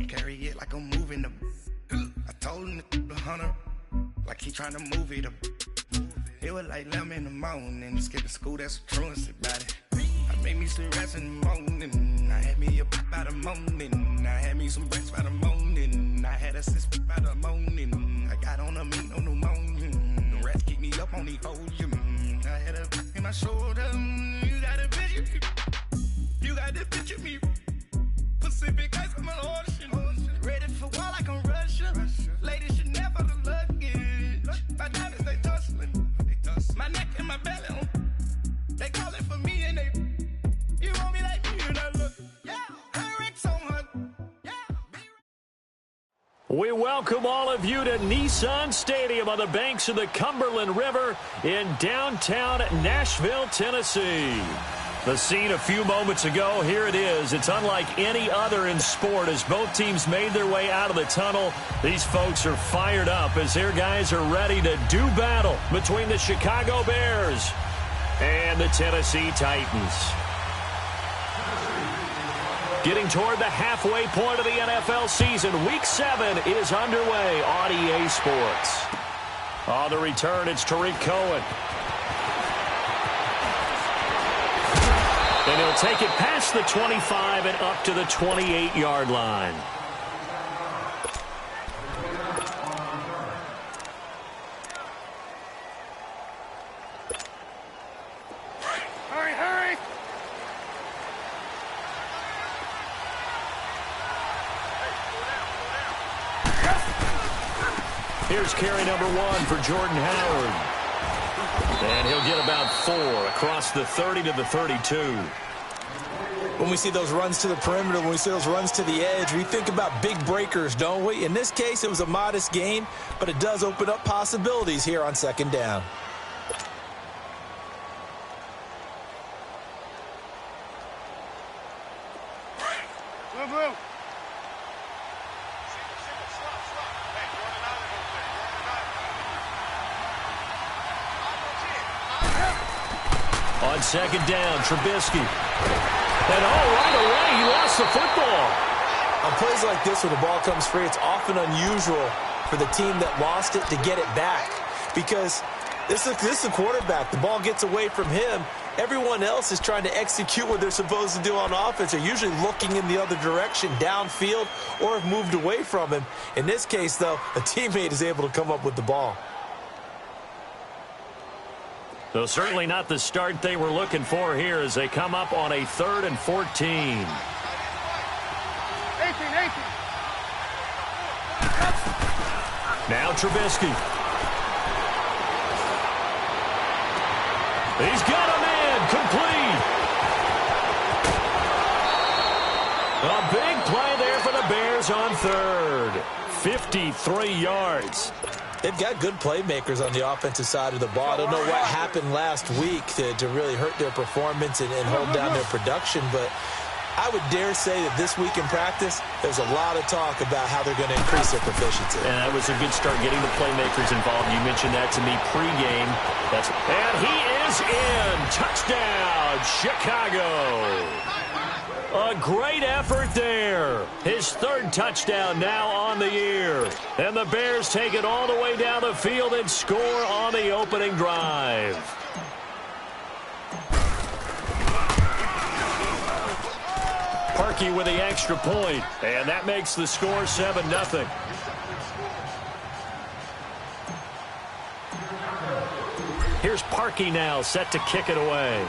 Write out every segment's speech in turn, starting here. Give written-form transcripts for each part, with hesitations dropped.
Carry it like I'm moving the. I told him to the hunter, like he trying to move it up. It was like 11 in the morning, skipping school, that's a truancy about it. I made me some rest in the morning, I had me a pop by the morning, I had me some breaks by the morning, I had a sis by the morning, I got on a meat on the morning, the rest keep me up on the volume, I had a in my shoulder, you got a picture, you got the picture me, Pacific ice on my ocean, ready for war like I'm Russian, ladies should never the luggage, my diamonds they tussling. My neck and my belly, they calling for me and they, you want me like me and I look, yeah, Rex on her, yeah. We welcome all of you to Nissan Stadium on the banks of the Cumberland River in downtown Nashville, Tennessee. The scene a few moments ago, here it is. It's unlike any other in sport as both teams made their way out of the tunnel. These folks are fired up as their guys are ready to do battle between the Chicago Bears and the Tennessee Titans. Getting toward the halfway point of the NFL season, Week 7 is underway on EA Sports. On the return, it's Tariq Cohen. And he'll take it past the 25 and up to the 28-yard line. Hurry, hurry! Here's carry number 1 for Jordan Howard. And he'll get about 4 across the 30 to the 32. When we see those runs to the perimeter, when we see those runs to the edge, we think about big breakers, don't we? In this case, it was a modest gain, but it does open up possibilities here on second down. On second down, Trubisky. And right away, he lost the football. On plays like this, when the ball comes free, it's often unusual for the team that lost it to get it back. Because this is a quarterback. The ball gets away from him. Everyone else is trying to execute what they're supposed to do on offense. They're usually looking in the other direction, downfield, or have moved away from him. In this case, though, a teammate is able to come up with the ball. So certainly not the start they were looking for here as they come up on a 3rd and 14. 18. Now Trubisky. He's got a man complete. A big play there for the Bears on 3rd. 53 yards. They've got good playmakers on the offensive side of the ball. I don't know what happened last week to really hurt their performance and hold down their production, but I would dare say that this week in practice, there's a lot of talk about how they're going to increase their proficiency. And that was a good start getting the playmakers involved. You mentioned that to me pregame. And he is in. Touchdown, Chicago. A great effort there. His 3rd touchdown now on the year. And the Bears take it all the way down the field and score on the opening drive. Parkey with the extra point, and that makes the score 7-0. Here's Parkey now, set to kick it away.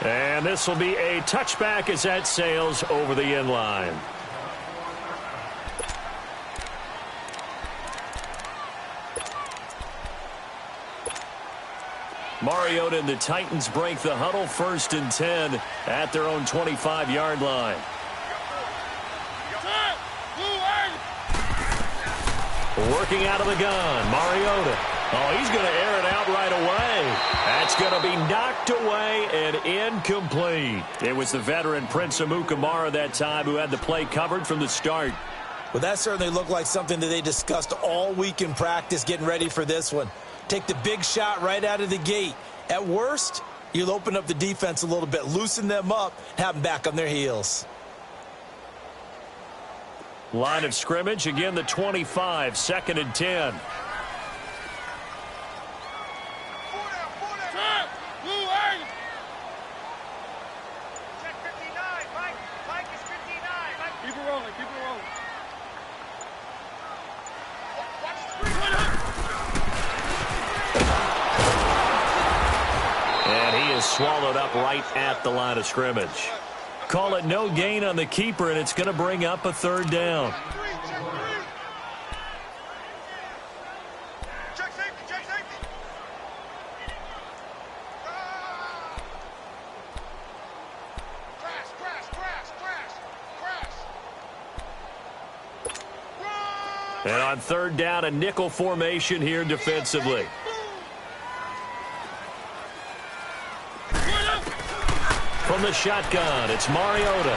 And this will be a touchback as that sails over the end line. Mariota and the Titans break the huddle, 1st and 10 at their own 25-yard line. Working out of the gun, Mariota. Oh, he's going to air it out right away. That's going to be knocked away and incomplete. It was the veteran Prince Amukamara that time who had the play covered from the start. Well, that certainly looked like something that they discussed all week in practice getting ready for this one. Take the big shot right out of the gate. At worst, You'll open up the defense a little bit, loosen them up, have them back on their heels. Line of scrimmage, again the 25, 2nd and 10. Swallowed up right at the line of scrimmage. Call it no gain on the keeper, and it's going to bring up a 3rd down. Check safety, check safety. Crash. And on 3rd down, a nickel formation here defensively. From the shotgun, it's Mariota.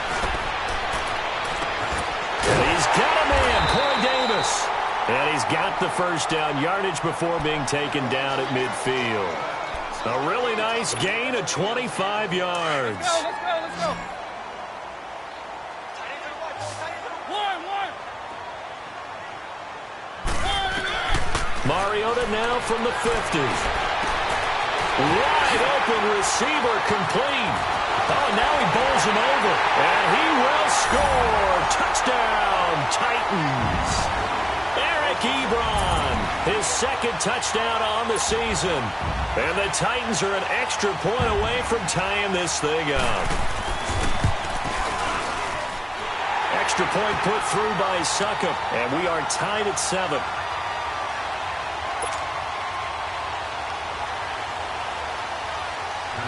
And he's got a man, Corey Davis. And he's got the first down yardage before being taken down at midfield. A really nice gain of 25 yards. Let's go. Mariota now from the 50. Wide open receiver complete. Oh, now he bowls him over, and he will score. Touchdown, Titans. Eric Ebron, his 2nd touchdown on the season. And the Titans are an extra point away from tying this thing up. Extra point put through by Succop, and we are tied at 7.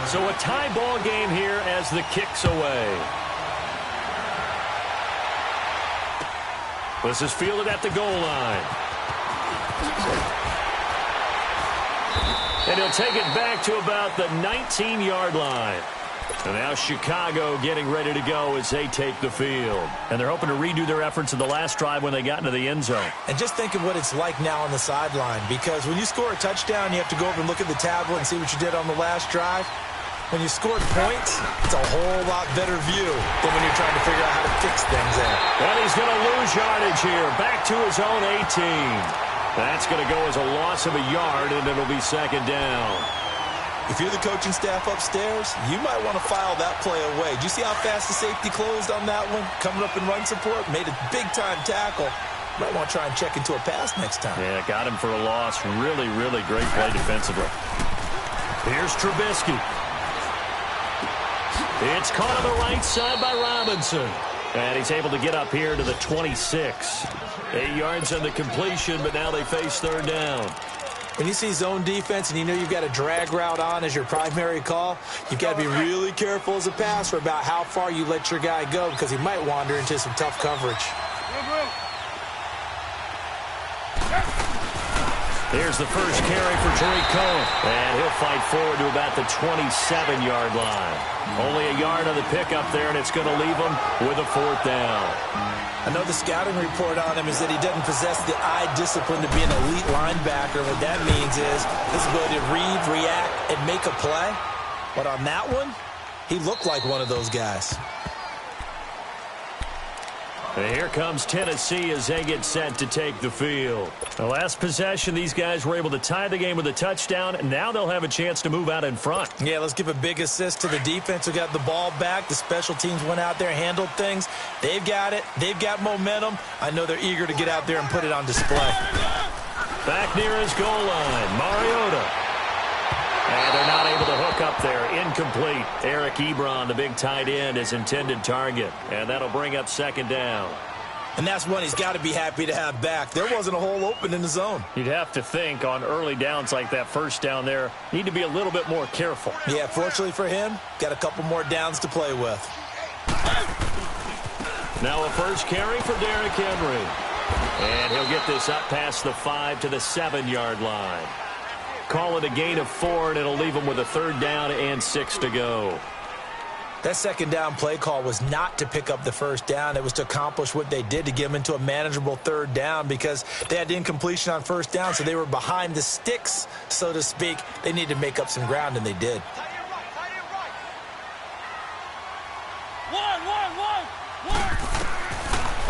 So a tie ball game here as the kick's away. This is fielded at the goal line. And he'll take it back to about the 19-yard line. And now Chicago getting ready to go as they take the field. And they're hoping to redo their efforts in the last drive when they got into the end zone. And just think of what it's like now on the sideline, because when you score a touchdown, you have to go over and look at the tablet and see what you did on the last drive. When you scored points, it's a whole lot better view than when you're trying to figure out how to fix things there. And he's going to lose yardage here, back to his own 18. That's going to go as a loss of a yard, and it'll be 2nd down. If you're the coaching staff upstairs, you might want to file that play away. Did you see how fast the safety closed on that one? Coming up in run support, made a big-time tackle. Might want to try and check into a pass next time. Yeah, got him for a loss. Really, really great play defensively. Here's Trubisky. It's caught on the right side by Robinson. And he's able to get up here to the 26. 8 yards on the completion, but now they face 3rd down. When you see zone defense and you know you've got a drag route on as your primary call, you've got to be really careful as a passer about how far you let your guy go, because he might wander into some tough coverage. Here's the first carry for Tariq Cohen. And he'll fight forward to about the 27-yard line. Only a yard on the pickup there, and it's going to leave him with a 4th down. I know the scouting report on him is that he doesn't possess the eye discipline to be an elite linebacker. What that means is his ability to read, react, and make a play. But on that one, he looked like one of those guys. And here comes Tennessee as they get set to take the field. The last possession, these guys were able to tie the game with a touchdown, and now they'll have a chance to move out in front. Yeah, let's give a big assist to the defense who got the ball back. The special teams went out there, handled things. They've got it. They've got momentum. I know they're eager to get out there and put it on display. Back near his goal line, Mariota. And they're not able to hook up there. Incomplete. Eric Ebron, the big tight end, his intended target. And that'll bring up 2nd down. And that's one he's got to be happy to have back. There wasn't a hole open in the zone. You'd have to think on early downs like that, 1st down there, need to be a little bit more careful. Yeah, fortunately for him, got a couple more downs to play with. Now a first carry for Derrick Henry. And he'll get this up past the 5 to the 7-yard line. Call it a gain of 4, and it'll leave him with a 3rd down and 6 to go. That 2nd down play call was not to pick up the 1st down. It was to accomplish what they did, to get them into a manageable 3rd down, because they had incompletion on 1st down, so they were behind the sticks, so to speak. They needed to make up some ground, and they did.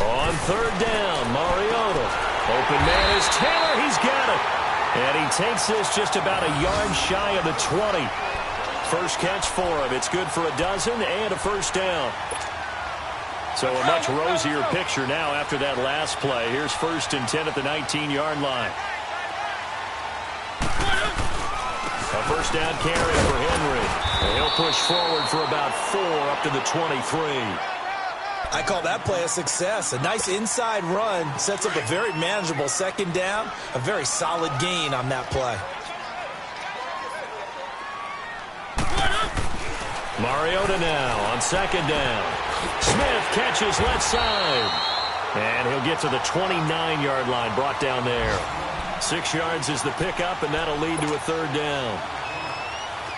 On third down, Mariota. Open man is Taylor. He's got it. And he takes this just about a yard shy of the 20. First catch for him. It's good for a dozen and a first down. So a much rosier picture now after that last play. Here's 1st and 10 at the 19-yard line. A first down carry for Henry. And he'll push forward for about 4 up to the 23. I call that play a success. A nice inside run sets up a very manageable second down. A very solid gain on that play. Mariota now on second down. Smith catches left side. And he'll get to the 29-yard line, brought down there. 6 yards is the pickup, and that'll lead to a third down.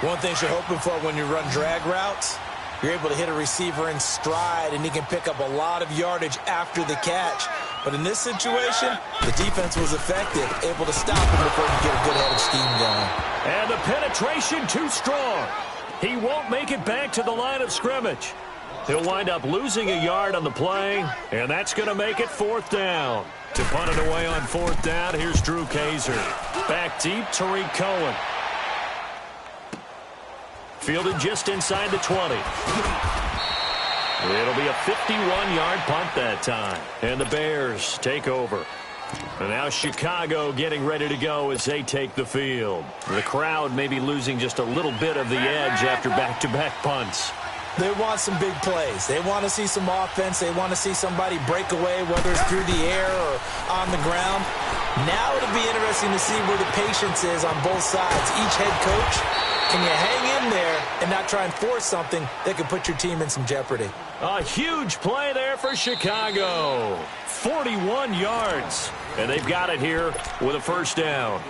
One thing you're hoping for when you run drag routes, you're able to hit a receiver in stride, and he can pick up a lot of yardage after the catch. But in this situation, the defense was effective, able to stop him before he get a good head of steam going. And the penetration too strong. He won't make it back to the line of scrimmage. He'll wind up losing a yard on the play, and that's going to make it 4th down. To punt it away on 4th down, here's Drew Kaiser. Back deep, Tariq Cohen. Fielded just inside the 20. It'll be a 51-yard punt that time. And the Bears take over. And now Chicago getting ready to go as they take the field. The crowd may be losing just a little bit of the edge after back-to-back punts. They want some big plays. They want to see some offense. They want to see somebody break away, whether it's through the air or on the ground. Now it'll be interesting to see where the patience is on both sides. Each head coach, can you hang in there and not try and force something that could put your team in some jeopardy? A huge play there for Chicago. 41 yards. And they've got it here with a first down.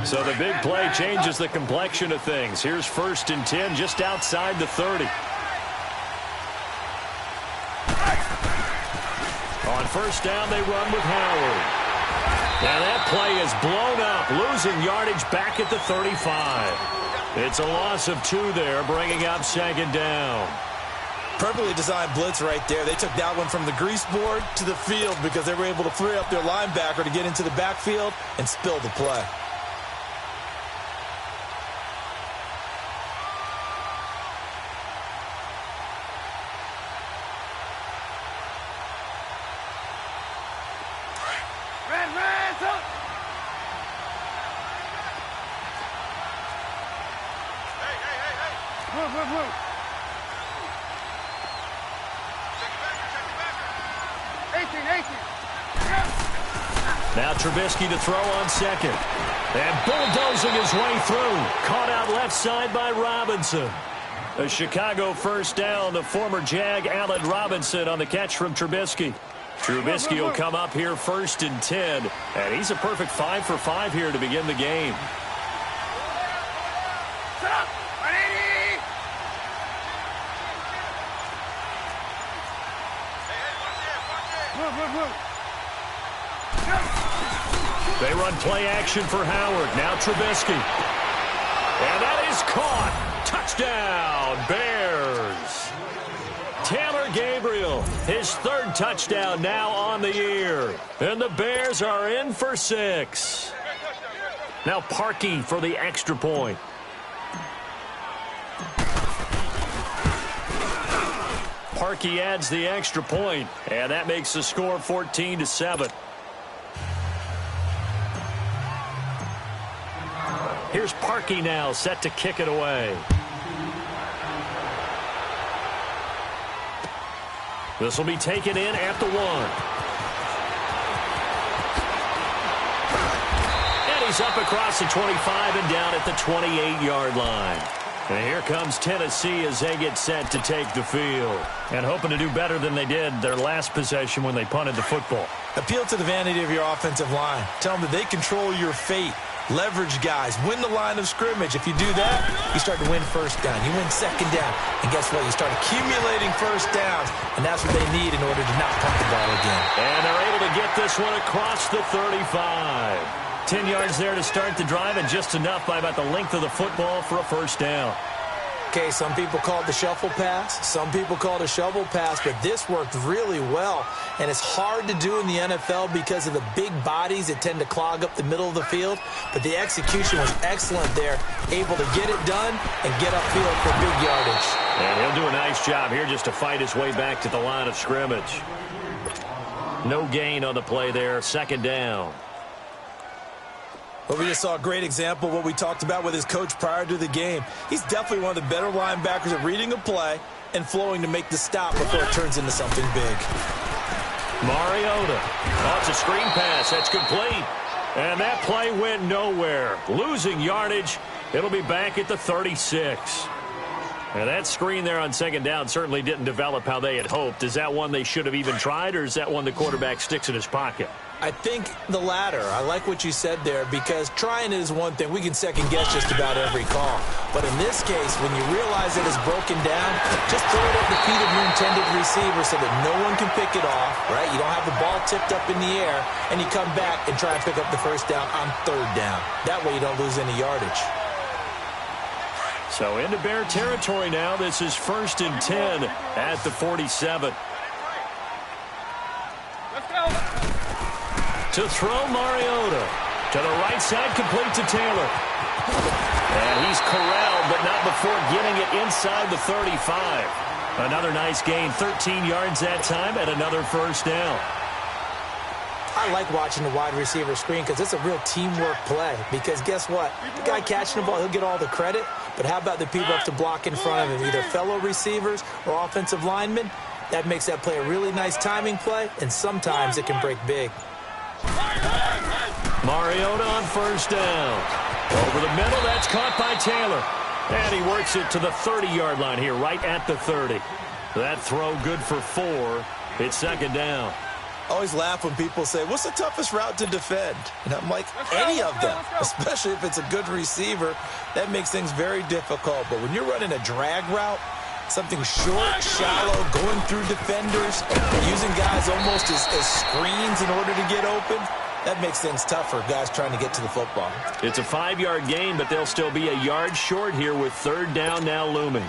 So the big play changes the complexion of things. Here's 1st and 10 just outside the 30. On first down, they run with Howard. And that play is blown up, losing yardage back at the 35. It's a loss of 2 there, bringing up 2nd down. Perfectly designed blitz right there. They took that one from the grease board to the field because they were able to free up their linebacker to get into the backfield and spill the play. Now Trubisky to throw on second. And bulldozing his way through. Caught out left side by Robinson. A Chicago first down. The former Jag, Allen Robinson, on the catch from Trubisky. Trubisky will come up here 1st and 10. And he's a perfect 5 for 5 here to begin the game. They run play action for Howard. Now Trubisky. And that is caught. Touchdown, Bears. Taylor Gabriel, his 3rd touchdown now on the year. And the Bears are in for 6. Now Parkey for the extra point. Parkey adds the extra point, and that makes the score 14-7. Here's Parkey now, set to kick it away. This will be taken in at the 1. And he's up across the 25 and down at the 28-yard line. And here comes Tennessee as they get set to take the field. And hoping to do better than they did their last possession when they punted the football. Appeal to the vanity of your offensive line. Tell them that they control your fate. Leverage guys. Win the line of scrimmage. If you do that, you start to win first down. You win second down. And guess what? You start accumulating first downs. And that's what they need in order to not punt the ball again. And they're able to get this one across the 35. 10 yards there to start the drive, and just enough by about the length of the football for a first down. Okay, some people call it the shuffle pass. Some people call it a shovel pass, but this worked really well. And it's hard to do in the NFL because of the big bodies that tend to clog up the middle of the field. But the execution was excellent there, able to get it done and get upfield for big yardage. And he'll do a nice job here just to fight his way back to the line of scrimmage. No gain on the play there, second down. Well, we just saw a great example of what we talked about with his coach prior to the game. He's definitely one of the better linebackers at reading a play and flowing to make the stop before it turns into something big. Mariota. Oh, it's a screen pass. That's complete. And that play went nowhere. Losing yardage. It'll be back at the 36. And that screen there on second down certainly didn't develop how they had hoped. Is that one they should have even tried, or is that one the quarterback sticks in his pocket? I think the latter. I like what you said there, because trying it is one thing. We can second-guess just about every call. But in this case, when you realize that it's broken down, just throw it at the feet of your intended receiver so that no one can pick it off, right? You don't have the ball tipped up in the air, and you come back and try and pick up the first down on third down. That way you don't lose any yardage. So into Bear territory now. This is 1st and 10 at the 47. To throw Mariota. To the right side, complete to Taylor. And he's corralled, but not before getting it inside the 35. Another nice gain, 13 yards that time, and another first down. I like watching the wide receiver screen because it's a real teamwork play. Because guess what? The guy catching the ball, he'll get all the credit. But how about the people up to block in front of him, either fellow receivers or offensive linemen? That makes that play a really nice timing play, and sometimes it can break big. Mariota on first down. Over the middle, that's caught by Taylor. And he works it to the 30-yard line here, right at the 30. That throw good for 4. It's second down. I always laugh when people say, what's the toughest route to defend? And I'm like, any of them, especially if it's a good receiver. That makes things very difficult. But when you're running a drag route, something short, shallow, going through defenders, using guys almost as screens in order to get open, that makes things tough for guys trying to get to the football. It's a 5-yard gain, but they'll still be a yard short here with third down now looming.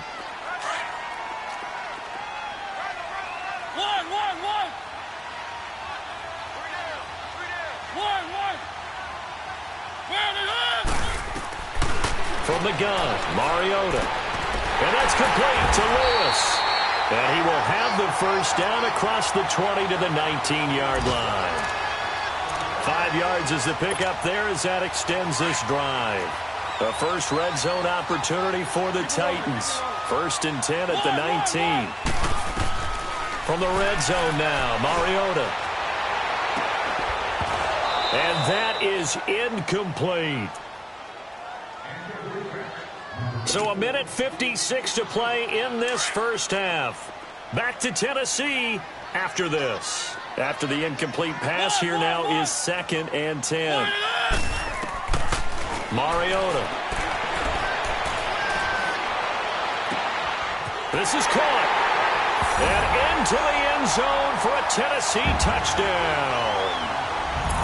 From the gun, Mariota. And that's complete to Lewis. And he will have the first down across the 20 to the 19-yard line. 5 yards is the pickup there as that extends this drive. The first red zone opportunity for the Titans. 1st and 10 at the 19. From the red zone now, Mariota. And that is incomplete. So 1:56 to play in this first half. Back to Tennessee after this. After the incomplete pass, here now is 2nd and 10. Mariota. This is caught. And into the end zone for a Tennessee touchdown.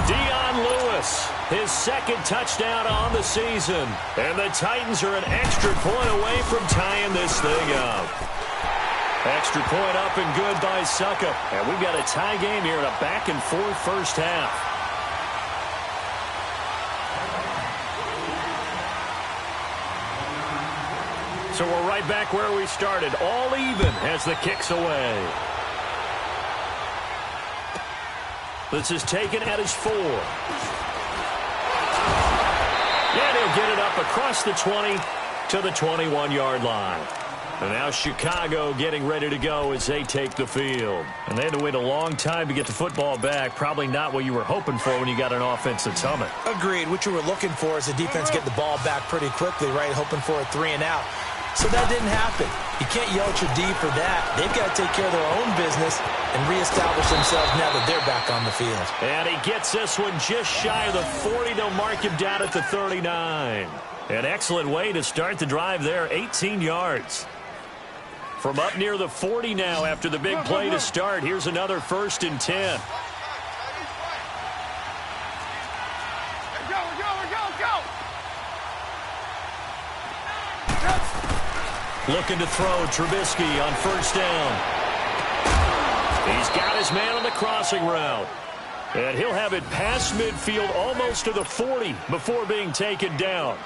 Dion Lewis, his 2nd touchdown on the season. And the Titans are an extra point away from tying this thing up. Extra point up and good by Suckup. And we've got a tie game here in a back-and-forth first half. So we're right back where we started. All even as the kick's away. This is taken at his 4. And he'll get it up across the 20 to the 21-yard line. And now Chicago getting ready to go as they take the field. And they had to wait a long time to get the football back. Probably not what you were hoping for when you got an offense that's humming. Agreed. What you were looking for is the defense get the ball back pretty quickly, right? Hoping for a 3 and out. So that didn't happen. You can't yell at your D for that. They've got to take care of their own business and reestablish themselves now that they're back on the field. And he gets this one just shy of the 40. They'll mark him down at the 39. An excellent way to start the drive there. 18 yards. From up near the 40 now after the big play to start. Here's another 1st and 10. Looking to throw, Trubisky on first down. He's got his man on the crossing route. And he'll have it past midfield almost to the 40 before being taken down.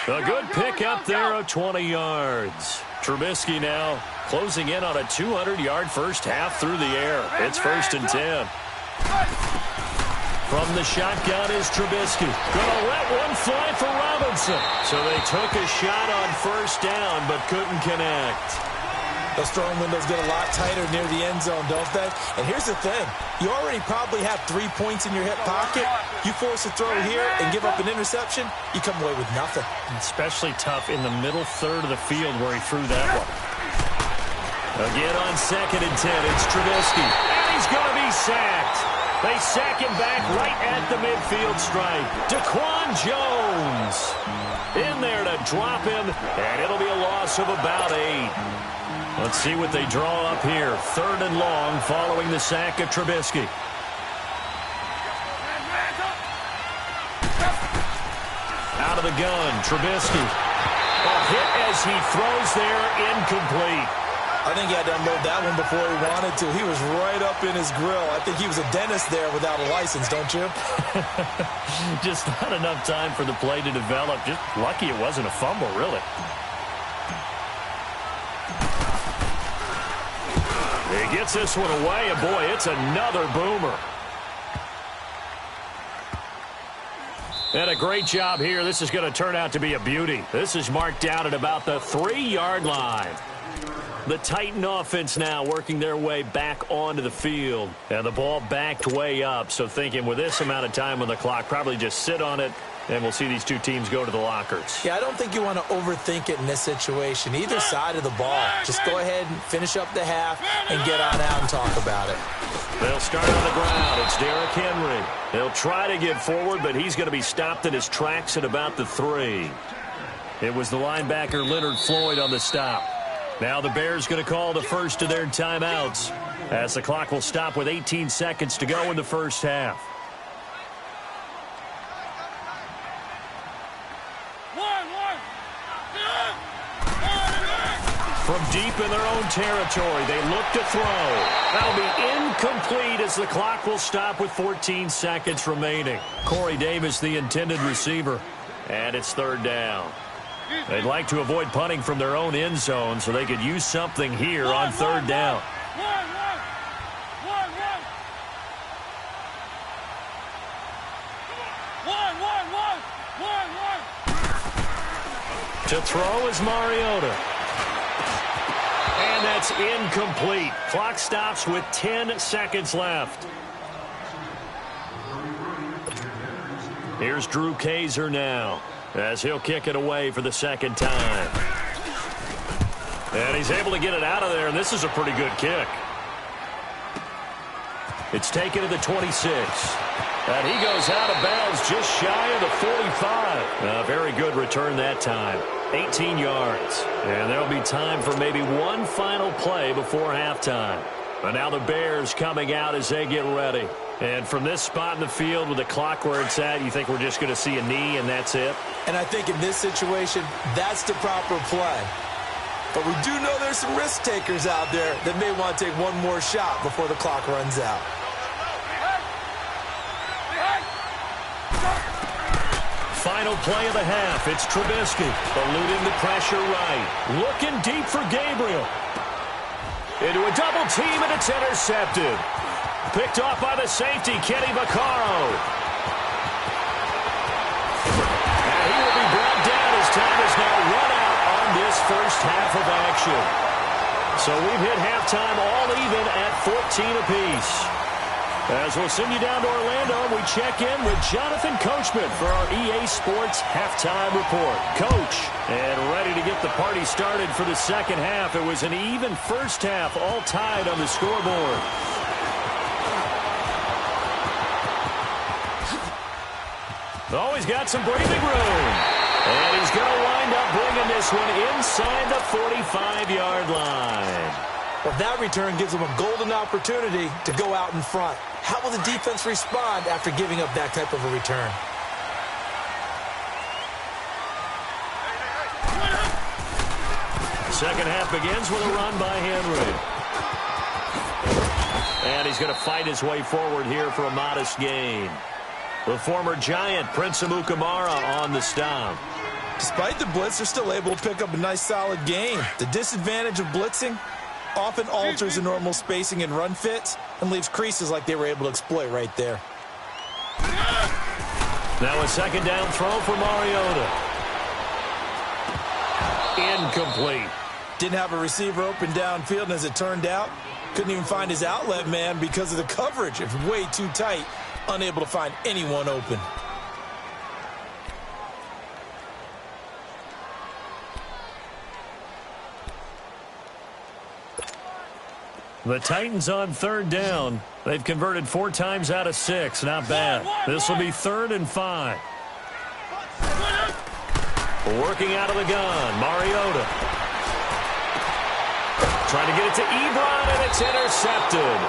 A good pickup there of 20 yards. Trubisky now closing in on a 200-yard first half through the air. It's 1st and 10. From the shotgun is Trubisky. Gonna let one fly for Robinson. So they took a shot on first down but couldn't connect. Those throwing windows get a lot tighter near the end zone, don't they? And here's the thing. You already probably have 3 points in your hip pocket. You force a throw here and give up an interception, you come away with nothing. Especially tough in the middle third of the field where he threw that one. Again on 2nd and 10, it's Trubisky. And he's going to be sacked. They sack him back right at the midfield stripe. Daquan Jones in there to drop him, and it'll be a loss of about 8. Let's see what they draw up here. 3rd and long following the sack of Trubisky. Out of the gun, Trubisky. A hit as he throws there, incomplete. I think he had to unload that one before he wanted to. He was right up in his grill. I think he was a dentist there without a license, don't you? Just not enough time for the play to develop. Just lucky it wasn't a fumble, really. He gets this one away, and boy, it's another boomer. And a great job here. This is going to turn out to be a beauty. This is marked out at about the 3-yard line. The Titan offense now working their way back onto the field. And the ball backed way up. So thinking with this amount of time on the clock, probably just sit on it, and we'll see these two teams go to the lockers. Yeah, I don't think you want to overthink it in this situation. Either side of the ball. Just go ahead and finish up the half and get on out and talk about it. They'll start on the ground. It's Derrick Henry. He'll try to get forward, but he's going to be stopped in his tracks at about the 3. It was the linebacker Leonard Floyd on the stop. Now the Bears going to call the first of their timeouts as the clock will stop with 18 seconds to go in the first half. From deep in their own territory, they look to throw. That'll be incomplete as the clock will stop with 14 seconds remaining. Corey Davis, the intended receiver, and it's 3rd down. They'd like to avoid punting from their own end zone so they could use something here on 3rd down. To throw is Mariota. And that's incomplete. Clock stops with 10 seconds left. Here's Drew Kaiser now as he'll kick it away for the 2nd time. And he's able to get it out of there, and this is a pretty good kick. It's taken to the 26. And he goes out of bounds just shy of the 45. A very good return that time. 18 yards. And there'll be time for maybe one final play before halftime. But now the Bears coming out as they get ready. And from this spot in the field with the clock where it's at, you think we're just going to see a knee and that's it? And I think in this situation, that's the proper play. But we do know there's some risk takers out there that may want to take one more shot before the clock runs out. Final play of the half. It's Trubisky. Eluding the pressure right. Looking deep for Gabriel. Into a double team, and it's intercepted. Picked off by the safety, Kenny Vaccaro. And he will be brought down as time is now run out on this first half of action. So we've hit halftime all even at 14 apiece. As we'll send you down to Orlando, we check in with Jonathan Coachman for our EA Sports Halftime Report. Coach, and ready to get the party started for the second half. It was an even first half, all tied on the scoreboard. Always got some breathing room. And he's going to wind up bringing this one inside the 45-yard line. Well, that return gives them a golden opportunity to go out in front. How will the defense respond after giving up that type of a return? second half begins with a run by Henry. And he's going to fight his way forward here for a modest gain. The former Giant, Prince Amukamara, on the stop. Despite the blitz, they're still able to pick up a nice, solid gain. The disadvantage of blitzing often alters the normal spacing and run fits and leaves creases like they were able to exploit right there. Now a second down throw for Mariota. Incomplete. Didn't have a receiver open downfield, and as it turned out, couldn't even find his outlet man because of the coverage. It's way too tight, unable to find anyone open. The Titans on third down. They've converted 4 times out of 6. Not bad. This will be 3rd and 5. Working out of the gun, Mariota. Trying to get it to Ebron, and it's intercepted.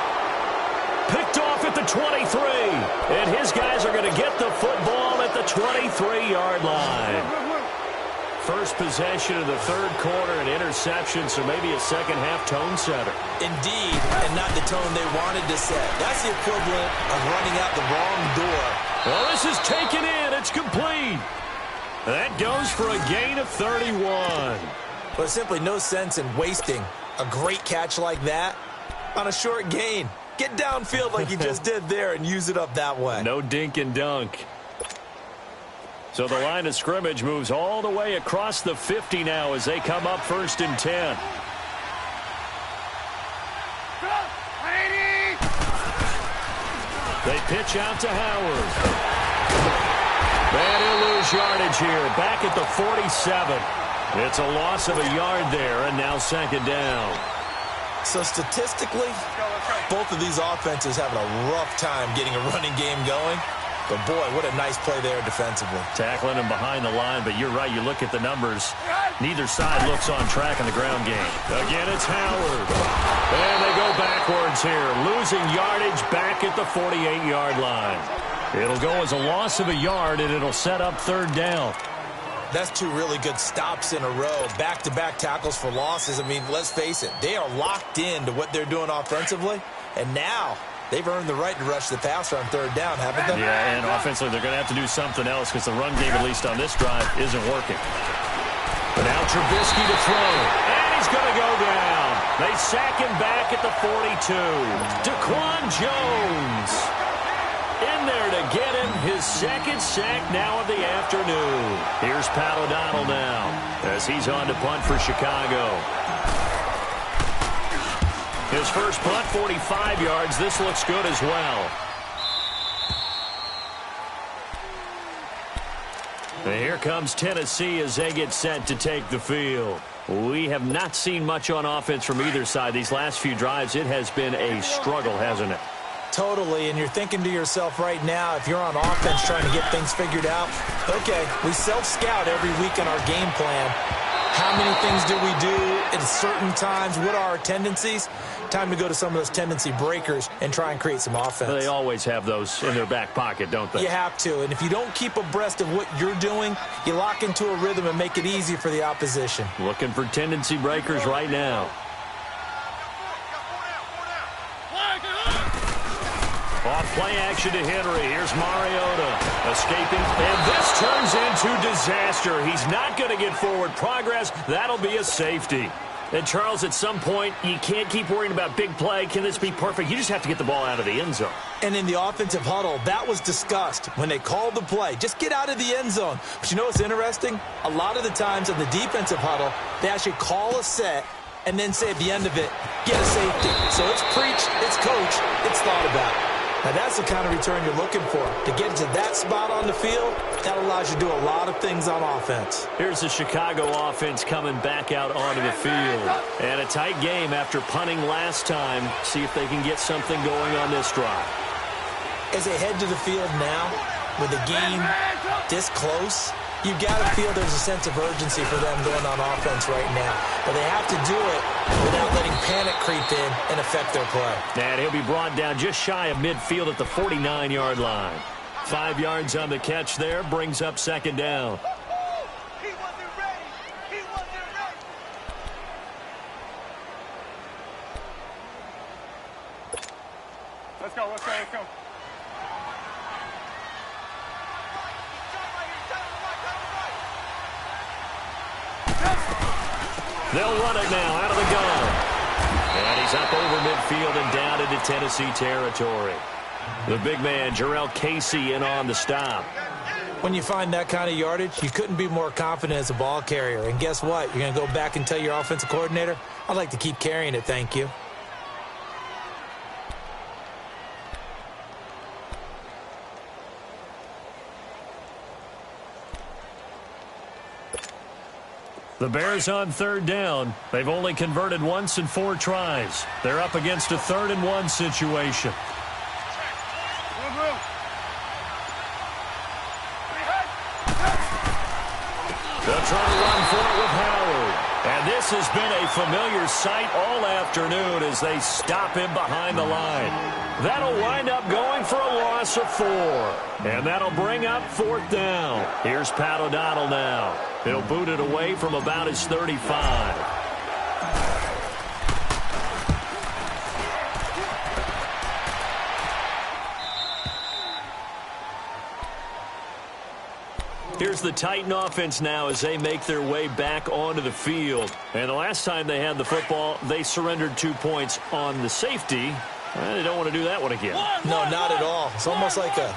Picked off at the 23. And his guys are going to get the football at the 23-yard line. First possession of the third quarter, an interception, so maybe a second-half tone setter. Indeed, and not the tone they wanted to set. That's the equivalent of running out the wrong door. Well, this is taken in. It's complete. That goes for a gain of 31. There's simply no sense in wasting a great catch like that on a short gain. Get downfield like you just did there and use it up that way. No dink and dunk. So the line of scrimmage moves all the way across the 50 now as they come up 1st and 10. They pitch out to Howard. And he'll lose yardage here. Back at the 47. It's a loss of a yard there, and now second down. So statistically, both of these offenses having a rough time getting a running game going. But, boy, what a nice play there defensively. Tackling him behind the line, but you're right. You look at the numbers. Neither side looks on track in the ground game. Again, it's Howard. And they go backwards here, losing yardage back at the 48-yard line. It'll go as a loss of a yard, and it'll set up 3rd down. That's 2 really good stops in a row. Back-to-back tackles for losses. I mean, let's face it. They are locked into what they're doing offensively. And now they've earned the right to rush the passer on 3rd down, haven't they? Yeah, and offensively, they're going to have to do something else because the run game, at least on this drive, isn't working. But now Trubisky to throw. And he's going to go down. They sack him back at the 42. Daquan Jones in there to get him his 2nd sack now of the afternoon. Here's Pat O'Donnell now as he's on to punt for Chicago. His first punt, 45 yards. This looks good as well. And here comes Tennessee as they get set to take the field. We have not seen much on offense from either side. These last few drives, it has been a struggle, hasn't it? Totally, and you're thinking to yourself right now, if you're on offense trying to get things figured out, okay, we self-scout every week in our game plan. How many things do we do at certain times? What are our tendencies? Time to go to some of those tendency breakers and try and create some offense. They always have those in their back pocket, don't they? You have to, and if you don't keep abreast of what you're doing, you lock into a rhythm and make it easy for the opposition. Looking for tendency breakers right now. Off play action to Henry. Here's Mariota escaping. And this turns into disaster. He's not going to get forward progress. That'll be a safety. And, Charles, at some point, you can't keep worrying about big play. Can this be perfect? You just have to get the ball out of the end zone. And in the offensive huddle, that was discussed when they called the play. Just get out of the end zone. But you know what's interesting? A lot of the times in the defensive huddle, they actually call a set and then say at the end of it, get a safety. So it's preached, it's coached, it's thought about. Now, that's the kind of return you're looking for. To get to that spot on the field, that allows you to do a lot of things on offense. Here's the Chicago offense coming back out onto the field. And a tight game after punting last time. See if they can get something going on this drive. As they head to the field now, with the game this close, you've got to feel there's a sense of urgency for them going on offense right now. But they have to do it without letting panic creep in and affect their play. And he'll be brought down just shy of midfield at the 49-yard line. 5 yards on the catch there, brings up second down. let's go, let's go, let's go. They'll run it now out of the gun. And he's up over midfield and down into Tennessee territory. The big man, Jarrell Casey, in on the stop. When you find that kind of yardage, you couldn't be more confident as a ball carrier. And guess what? You're going to go back and tell your offensive coordinator, I'd like to keep carrying it, thank you. The Bears on third down. They've only converted once in 4 tries. They're up against a 3rd and 1 situation. They'll try to run for it with Howard. And this has been a familiar sight all afternoon as they stop him behind the line. That'll wind up going for a loss of 4. And that'll bring up 4th down. Here's Pat O'Donnell now. He'll boot it away from about his 35. Here's the Titan offense now as they make their way back onto the field. And the last time they had the football, they surrendered 2 points on the safety. Well, they don't want to do that one again. No, not at all. It's almost like a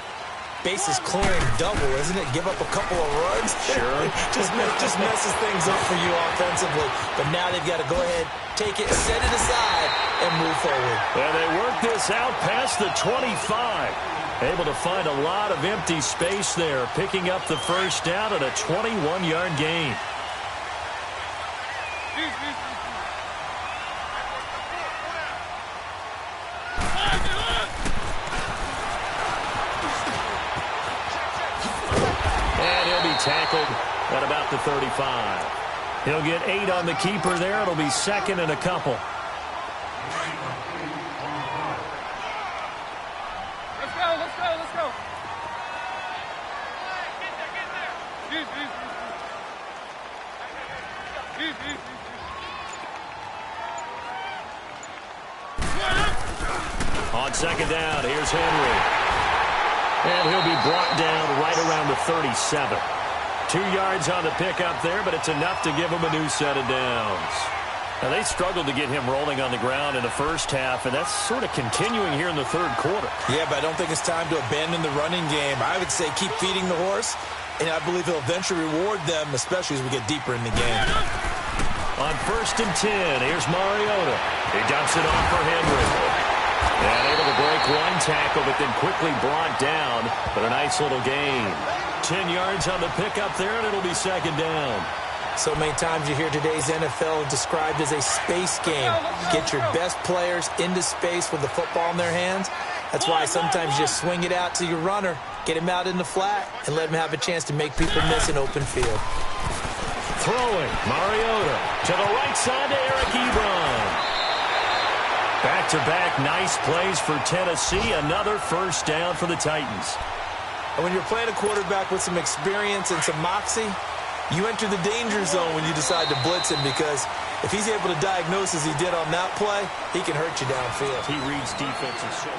bases clearing double, isn't it? Give up a couple of runs. Sure. just messes things up for you offensively. But now they've got to go ahead, take it, set it aside, and move forward. And they work this out past the 25. Able to find a lot of empty space there, picking up the first down at a 21-yard gain. And he'll be tackled at about the 35. He'll get 8 on the keeper there. It'll be 2nd and a couple. On 2nd down, here's Henry. And he'll be brought down right around the 37. 2 yards on the pickup there, but it's enough to give him a new set of downs. Now, they struggled to get him rolling on the ground in the first half, and that's sort of continuing here in the 3rd quarter. Yeah, but I don't think it's time to abandon the running game. I would say keep feeding the horse, and I believe he'll eventually reward them, especially as we get deeper in the game. On 1st and 10, here's Mariota. He dumps it off for Henry. And able to break one tackle, but then quickly brought down. But a nice little gain. 10 yards on the pickup there, and it'll be 2nd down. So many times you hear today's NFL described as a space game. Get your best players into space with the football in their hands. That's why sometimes you just swing it out to your runner, get him out in the flat, and let him have a chance to make people miss an open field. Throwing, Mariota to the right side to Eric Ebron. Back-to-back nice plays for Tennessee. Another first down for the Titans. And when you're playing a quarterback with some experience and some moxie, you enter the danger zone when you decide to blitz him, because if he's able to diagnose as he did on that play, he can hurt you downfield. He reads defenses so.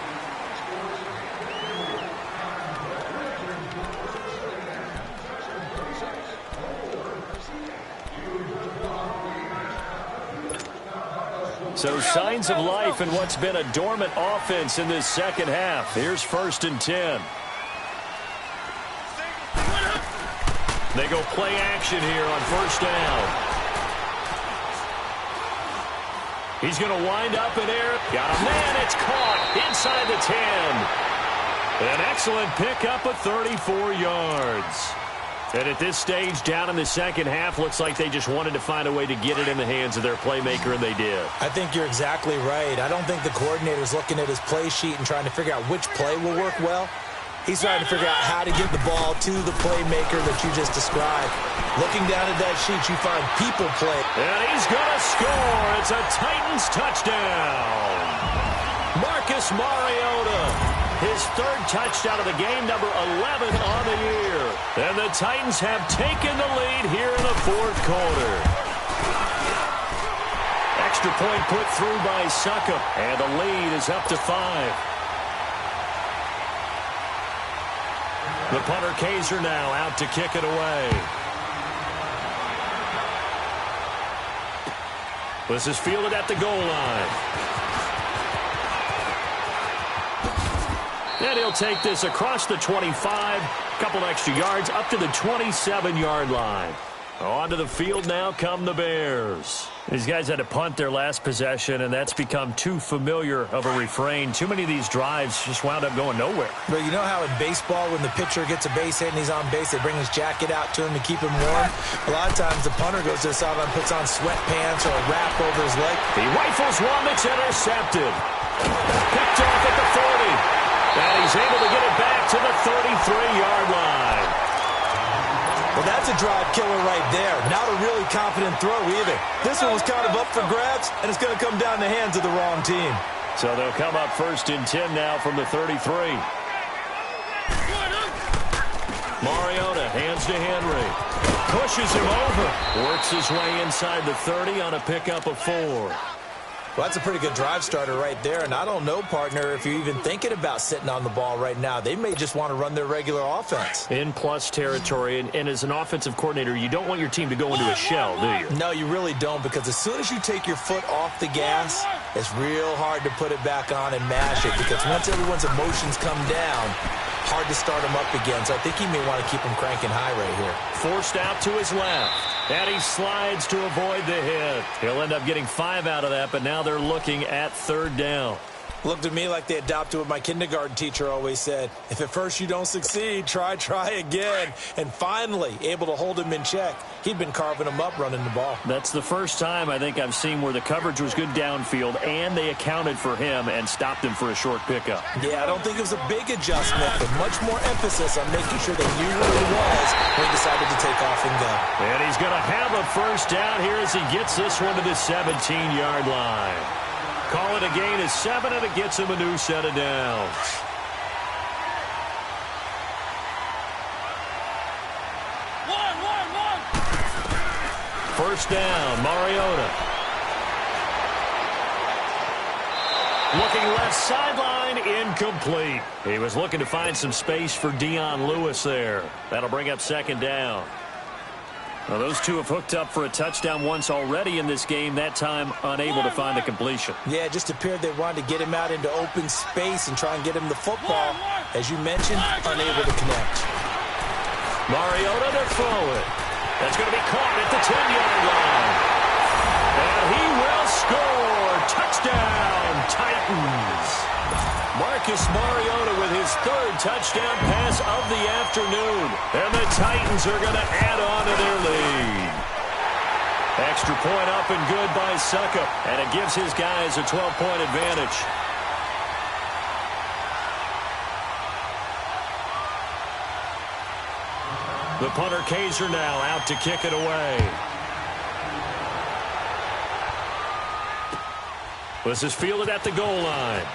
So signs of life in what's been a dormant offense in this second half. Here's 1st and 10. They go play action here on 1st down. He's going to wind up in air. Got a man. It's caught inside the 10. An excellent pickup of 34 yards. And at this stage, down in the second half, looks like they just wanted to find a way to get it in the hands of their playmaker, and they did. I think you're exactly right. I don't think the coordinator's looking at his play sheet and trying to figure out which play will work well. He's trying to figure out how to get the ball to the playmaker that you just described. Looking down at that sheet, you find people play. And he's going to score. It's a Titans touchdown. Marcus Mariota. His 3rd touchdown of the game, number 11 on the year. And the Titans have taken the lead here in the 4th quarter. Extra point put through by Succop, and the lead is up to 5. The punter Kaiser now out to kick it away. This is fielded at the goal line. And he'll take this across the 25, a couple extra yards, up to the 27-yard line. Onto the field now come the Bears. These guys had to punt their last possession, and that's become too familiar of a refrain. Too many of these drives just wound up going nowhere. But you know how in baseball, when the pitcher gets a base hit and he's on base, they bring his jacket out to him to keep him warm? A lot of times the punter goes to the sideline, puts on sweatpants or a wrap over his leg. He rifles one that's intercepted. Picked off at the 40. And he's able to get it back to the 33-yard line. Well, that's a drive killer right there. Not a really confident throw either. This one was kind of up for grabs, and it's going to come down in the hands of the wrong team. So they'll come up 1st and 10 now from the 33. Mariota hands to Henry. Pushes him over. Works his way inside the 30 on a pickup of 4. Well, that's a pretty good drive starter right there. And I don't know, partner, if you're even thinking about sitting on the ball right now. They may just want to run their regular offense. In plus territory. And as an offensive coordinator, you don't want your team to go into a shell, do you? No, you really don't, because as soon as you take your foot off the gas, it's real hard to put it back on and mash it, because once everyone's emotions come down, hard to start them up again. So I think he may want to keep them cranking high right here. Forced out to his left. And he slides to avoid the hit. He'll end up getting 5 out of that, but now they're looking at 3rd down. Looked to me like they adopted what my kindergarten teacher always said. If at first you don't succeed, try again. And finally, able to hold him in check. He'd been carving him up running the ball. That's the first time I think I've seen where the coverage was good downfield and they accounted for him and stopped him for a short pickup. Yeah, I don't think it was a big adjustment, but much more emphasis on making sure they knew where he was when he decided to take off and go. And he's going to have a 1st down here as he gets this one to the 17-yard line. Call it a gain of 7, and it gets him a new set of downs. First down, Mariota. Looking left sideline, incomplete. He was looking to find some space for Dion Lewis there. That'll bring up 2nd down. Well, those two have hooked up for a touchdown once already in this game, that time unable to find the completion. Yeah, it just appeared they wanted to get him out into open space and try and get him the football. As you mentioned, unable to connect. Mariota to throw it. That's going to be caught at the 10-yard line. And he will score. Touchdown, Titans. Marcus Mariota with his 3rd touchdown pass of the afternoon. And the Titans are going to add on to their lead. Extra point up and good by Suckup. And it gives his guys a 12-point advantage. The punter Kaiser now out to kick it away. This is fielded at the goal line.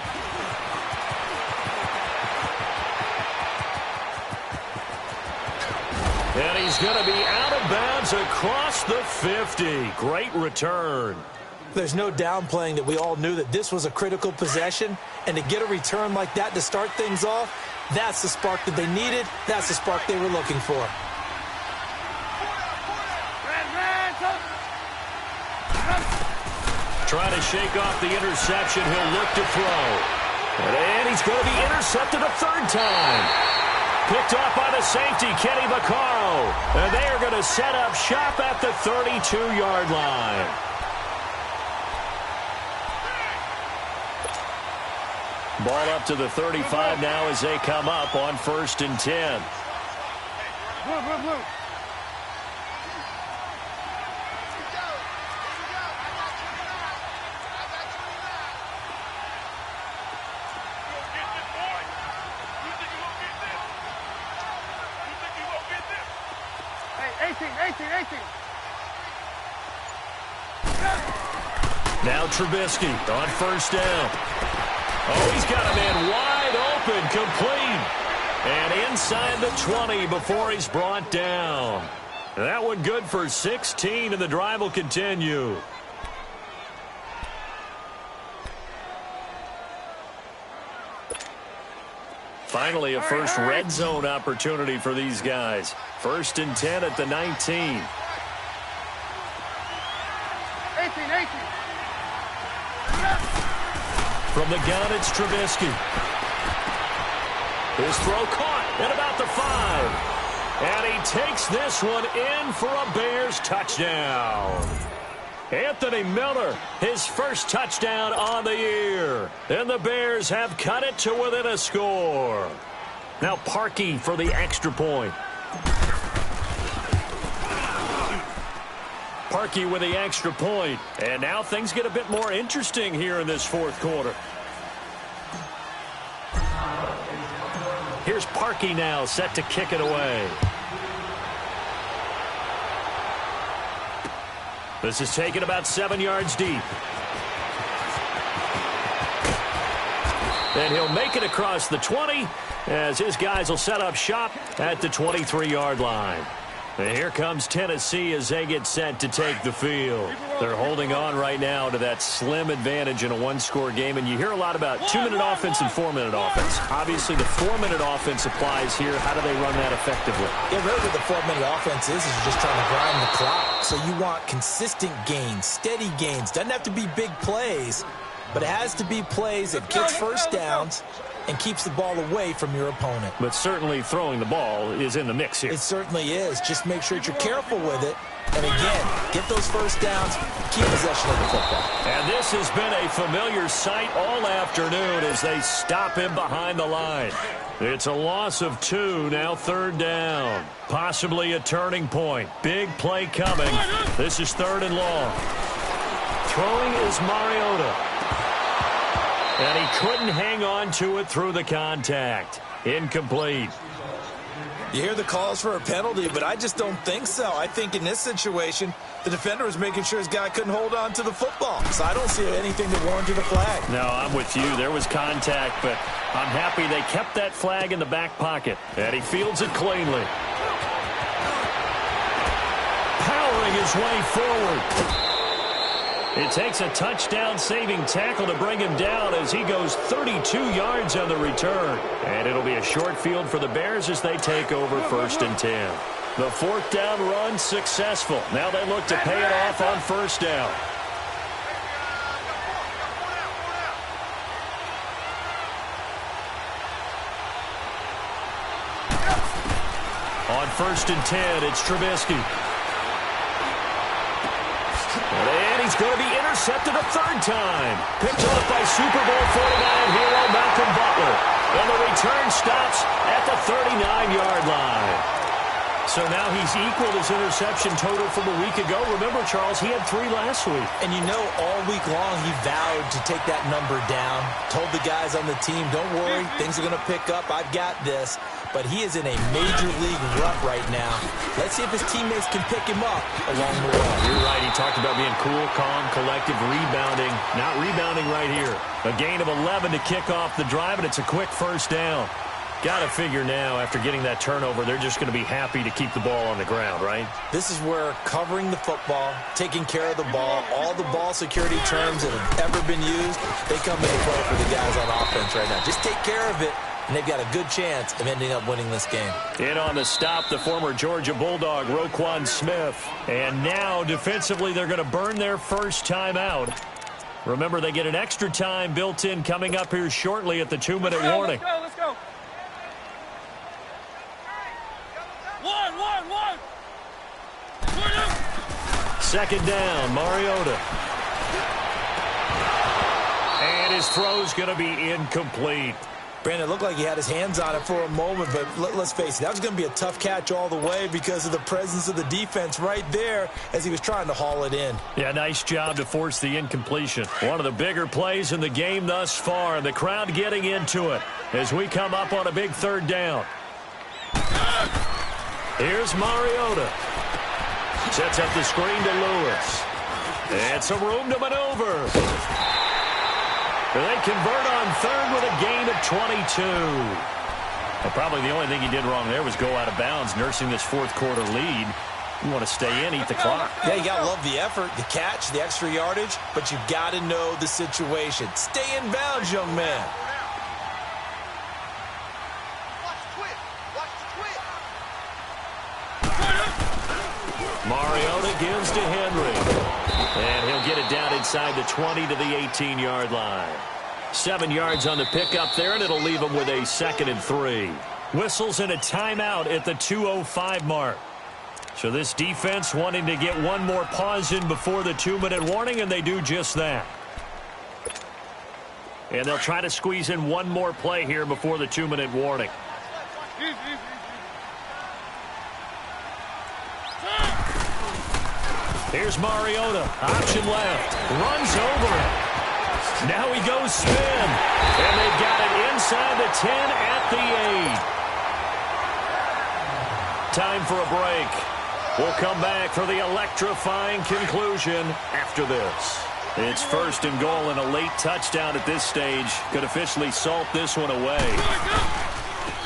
And he's going to be out of bounds across the 50. Great return. There's no downplaying that we all knew that this was a critical possession. And to get a return like that to start things off, that's the spark that they needed. That's the spark they were looking for. Trying to shake off the interception. He'll look to throw. And he's going to be intercepted a 3rd time. Picked off by the safety, Kenny Vaccaro. And they are going to set up shop at the 32-yard line. Ball up to the 35 now as they come up on 1st and 10. Now Trubisky on 1st down. Oh, he's got a man wide open, complete. And inside the 20 before he's brought down. That one good for 16, and the drive will continue. Finally, a first red zone opportunity for these guys. 1st and 10 at the 19. 18. From the gun, it's Trubisky. His throw caught at about the 5. And he takes this one in for a Bears touchdown. Anthony Miller, his first touchdown on the year. And the Bears have cut it to within a score. Now Parkey for the extra point. Parkey with the extra point. And now things get a bit more interesting here in this fourth quarter. Here's Parkey now, set to kick it away. This is taken about 7 yards deep. And he'll make it across the 20 as his guys will set up shop at the 23-yard line. And here comes Tennessee as they get set to take the field. They're holding on right now to that slim advantage in a one-score game. And you hear a lot about 2-minute offense and 4-minute offense. Obviously, the 4-minute offense applies here. How do they run that effectively? Yeah, really what the 4-minute offense is just trying to grind the clock. So you want consistent gains, steady gains. Doesn't have to be big plays, but it has to be plays that gets first downs and keeps the ball away from your opponent. But certainly throwing the ball is in the mix here. It certainly is. Just make sure that you're careful with it. And again, get those first downs, keep possession of the football. And this has been a familiar sight all afternoon as they stop him behind the line. It's a loss of 2, now 3rd down. Possibly a turning point. Big play coming. This is 3rd and long. Throwing is Mariota. And he couldn't hang on to it through the contact. Incomplete. You hear the calls for a penalty, but I just don't think so. I think in this situation, the defender was making sure his guy couldn't hold on to the football. So I don't see anything that warranted a flag. No, I'm with you. There was contact, but I'm happy they kept that flag in the back pocket. And he fields it cleanly. Powering his way forward. It takes a touchdown-saving tackle to bring him down as he goes 32 yards on the return. And it'll be a short field for the Bears as they take over 1st and 10. The 4th down run successful. Now they look to pay it off on 1st down. On 1st and 10, it's Trubisky. And he's going to be intercepted a 3rd time. Picked off by Super Bowl 49 hero Malcolm Butler. And the return stops at the 39-yard line. So now he's equaled his interception total from a week ago. Remember, Charles, he had 3 last week. And you know, all week long he vowed to take that number down. Told the guys on the team, don't worry, things are going to pick up. I've got this. But he is in a major league rut right now. Let's see if his teammates can pick him up along the way. You're right. He talked about being cool, calm, collective, rebounding. Not rebounding right here. A gain of 11 to kick off the drive, and it's a quick 1st down. Got to figure now, after getting that turnover, they're just going to be happy to keep the ball on the ground, right? This is where covering the football, taking care of the ball, all the ball security terms that have ever been used, they come into play for the guys on offense right now. Just take care of it. And they've got a good chance of ending up winning this game. In on the stop, the former Georgia Bulldog, Roquan Smith. And now, defensively, they're going to burn their first time out. Remember, they get an extra time built in coming up here shortly at the 2-minute warning. Let's go. 1. 2nd down, Mariota. And his throw's going to be incomplete. Brandon, it looked like he had his hands on it for a moment, but let's face it, that was going to be a tough catch all the way because of the presence of the defense right there as he was trying to haul it in. Yeah, nice job to force the incompletion. One of the bigger plays in the game thus far, and the crowd getting into it as we come up on a big 3rd down. Here's Mariota. Sets up the screen to Lewis. And some room to maneuver. They convert on 3rd with a gain of 22. Well, probably the only thing he did wrong there was go out of bounds, nursing this 4th quarter lead. You want to stay in, eat the clock. Yeah, you got to love the effort, the catch, the extra yardage, but you've got to know the situation. Stay in bounds, young man. Mariota gives to Henry. And he'll get it down inside the 20 to the 18-yard line. 7 yards on the pickup there, and it'll leave him with a 2nd and 3. Whistles and a timeout at the 2:05 mark. So this defense wanting to get one more pause in before the 2-minute warning, and they do just that. And they'll try to squeeze in one more play here before the 2-minute warning. Here's Mariota, option left, runs over it. Now he goes spin, and they've got it inside the 10 at the 8. Time for a break. We'll come back for the electrifying conclusion after this. It's 1st and goal, and a late touchdown at this stage could officially salt this one away.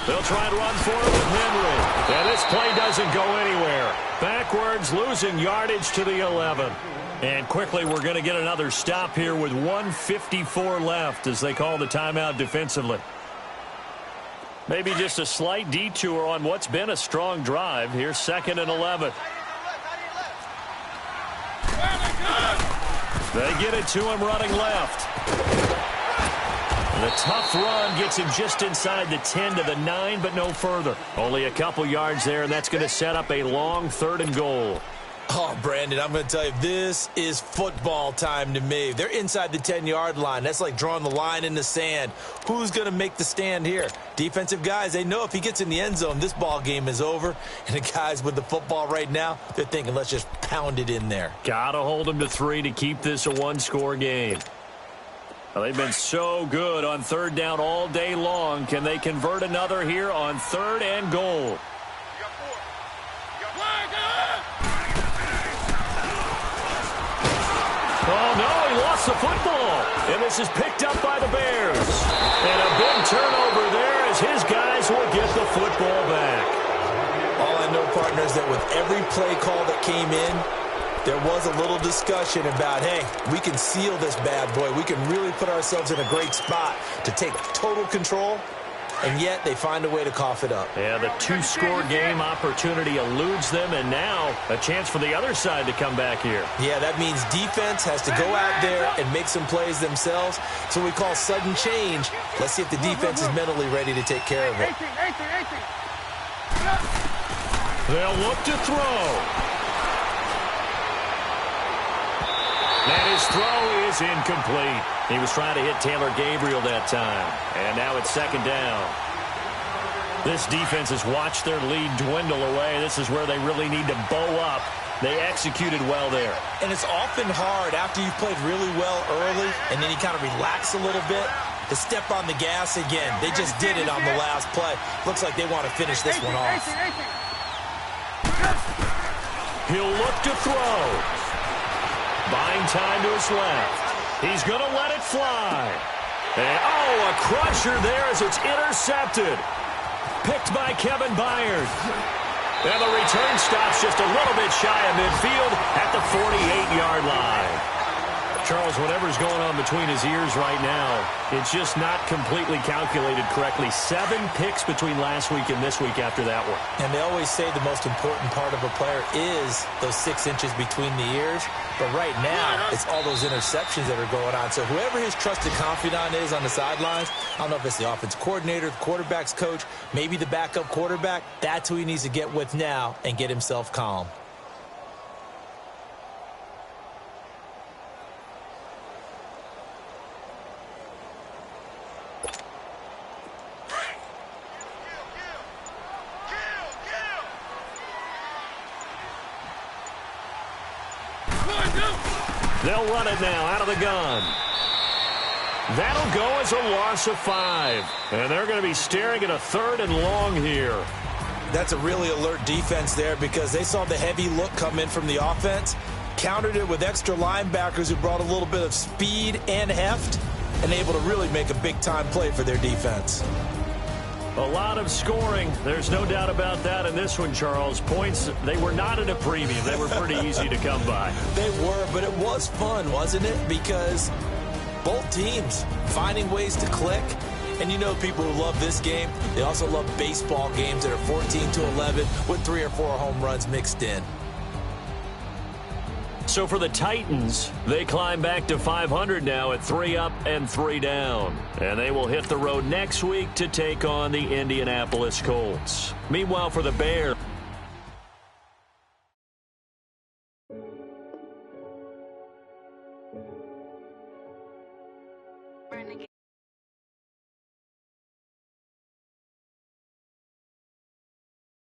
They'll try and run for it with Henry. And this play doesn't go anywhere. Backwards, losing yardage to the 11. And quickly, we're going to get another stop here with 1:54 left as they call the timeout defensively. Maybe just a slight detour on what's been a strong drive. Here's 2nd and 11. They get it to him running left. The tough run gets him just inside the 10 to the 9, but no further. Only a couple yards there, and that's going to set up a long 3rd and goal. Oh, Brandon, I'm going to tell you, this is football time to me. They're inside the 10-yard line. That's like drawing the line in the sand. Who's going to make the stand here? Defensive guys, they know if he gets in the end zone, this ball game is over. And the guys with the football right now, they're thinking, let's just pound it in there. Got to hold them to 3 to keep this a one-score game. Well, they've been so good on 3rd down all day long. Can they convert another here on 3rd and goal? Oh, no, he lost the football. And this is picked up by the Bears. And a big turnover there as his guys will get the football back. All I know, partner, is that with every play call that came in, there was a little discussion about, hey, we can seal this bad boy. We can really put ourselves in a great spot to take total control, and yet they find a way to cough it up. Yeah, the 2-score game opportunity eludes them, and now a chance for the other side to come back here. Yeah, that means defense has to go out there and make some plays themselves. So we call sudden change. Let's see if the defense is mentally ready to take care of it. They'll look to throw. And his throw is incomplete. He was trying to hit Taylor Gabriel that time. And now it's 2nd down. This defense has watched their lead dwindle away. This is where they really need to bow up. They executed well there. And it's often hard after you've played really well early and then you kind of relax a little bit to step on the gas again. They just did it on the last play. Looks like they want to finish this one off. He'll look to throw. Buying time to his left. He's going to let it fly. And, a crusher there as it's intercepted. Picked by Kevin Byard. And the return stops just a little bit shy of midfield at the 48-yard line. Charles, whatever's going on between his ears right now, it's just not completely calculated correctly. 7 picks between last week and this week after that one. And they always say the most important part of a player is those 6 inches between the ears. But right now, it's all those interceptions that are going on. So whoever his trusted confidant is on the sidelines, I don't know if it's the offense coordinator, the quarterback's coach, maybe the backup quarterback, that's who he needs to get with now and get himself calm. They'll run it now out of the gun. That'll go as a loss of 5. And they're going to be staring at a 3rd and long here. That's a really alert defense there because they saw the heavy look come in from the offense, countered it with extra linebackers who brought a little bit of speed and heft, and able to really make a big-time play for their defense. A lot of scoring. There's no doubt about that in this one, Charles. Points, they were not at a premium. They were pretty easy to come by. They were, but it was fun, wasn't it? Because both teams finding ways to click. And you know people who love this game, they also love baseball games that are 14-11 with 3 or 4 home runs mixed in. So for the Titans, they climb back to 500 now at 3 up and 3 down. And they will hit the road next week to take on the Indianapolis Colts. Meanwhile, for the Bears, Renegade.